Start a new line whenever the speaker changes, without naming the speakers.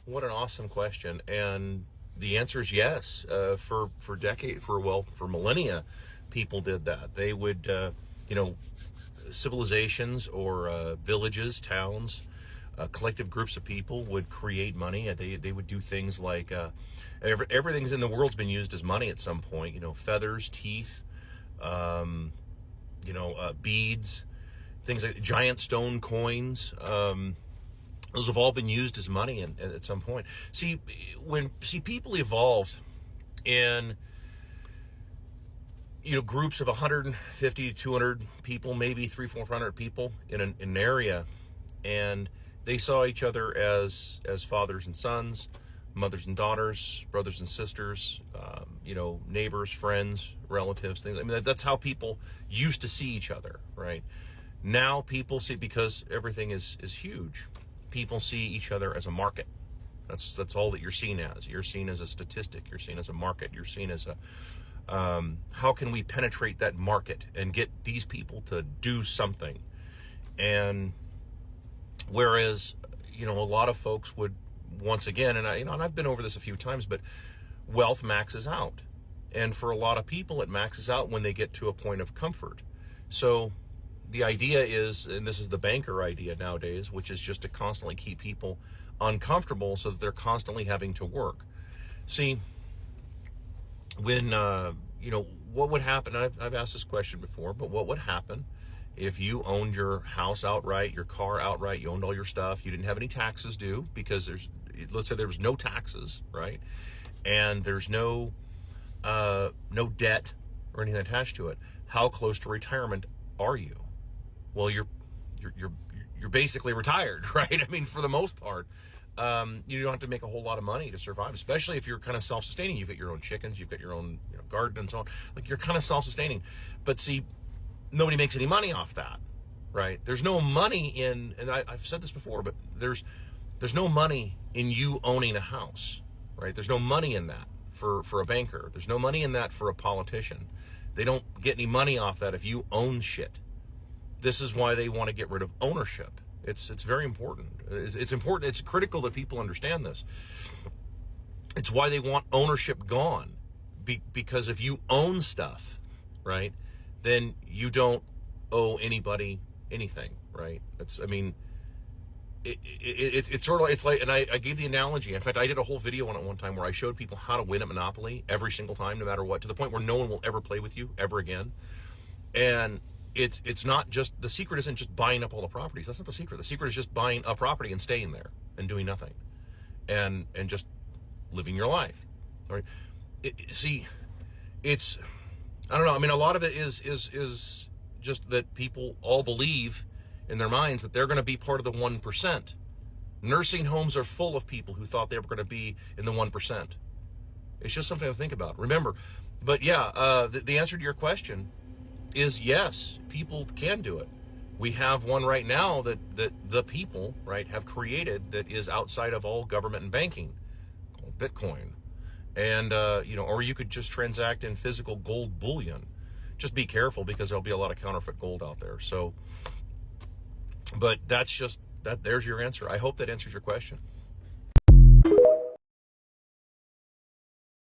What an awesome question. And the answer is yes. For millennia, people did that. They would, civilizations or villages, towns, collective groups of people would create money. They would do things like everything's in the world's been used as money at some point. Feathers, teeth, beads, things like giant stone coins. Those have all been used as money at some point. People evolved in groups of 150 to 200 people, maybe 300-400 people in an area, and they saw each other as fathers and sons, mothers and daughters, brothers and sisters, neighbors, friends, relatives, things. I mean, that's how people used to see each other, right? Now people see, because everything is huge, people see each other as a market. That's all that you're seen as. You're seen as a statistic. You're seen as a market. You're seen as a how can we penetrate that market and get these people to do something? And whereas a lot of folks would, once again, and I've been over this a few times, but wealth maxes out, and for a lot of people, it maxes out when they get to a point of comfort. So the idea is, and this is the banker idea nowadays, which is just to constantly keep people uncomfortable so that they're constantly having to work. See, when, what would happen, I've asked this question before, but what would happen if you owned your house outright, your car outright, you owned all your stuff, you didn't have any taxes due, because let's say there was no taxes, right? And there's no debt or anything attached to it. How close to retirement are you? Well, you're basically retired, right? I mean, for the most part, you don't have to make a whole lot of money to survive, especially if you're kind of self-sustaining. You've got your own chickens, you've got your own garden and so on. Like, you're kind of self-sustaining. But see, nobody makes any money off that, right? There's no money in, and I've said this before, but there's no money in you owning a house, right? There's no money in that for a banker. There's no money in that for a politician. They don't get any money off that if you own shit. This is why they want to get rid of ownership. It's very important. It's important. It's critical that people understand this. It's why they want ownership gone. Because if you own stuff, right, then you don't owe anybody anything, right? It's sort of, it's like, and I gave the analogy. In fact, I did a whole video on it one time where I showed people how to win at Monopoly every single time, no matter what, to the point where no one will ever play with you ever again. And it's not just, the secret isn't just buying up all the properties. That's not the secret. The secret is just buying a property and staying there and doing nothing and just living your life. All right. It's, I don't know. I mean, a lot of it is just that people all believe in their minds that they're going to be part of the 1%. Nursing homes are full of people who thought they were going to be in the 1%. It's just something to think about. Remember, but yeah, the answer to your question is yes, people can do it. We have one right now that the people, right, have created that is outside of all government and banking, called Bitcoin. And, or you could just transact in physical gold bullion. Just be careful, because there'll be a lot of counterfeit gold out there. So, but that's just, there's your answer. I hope that answers your question.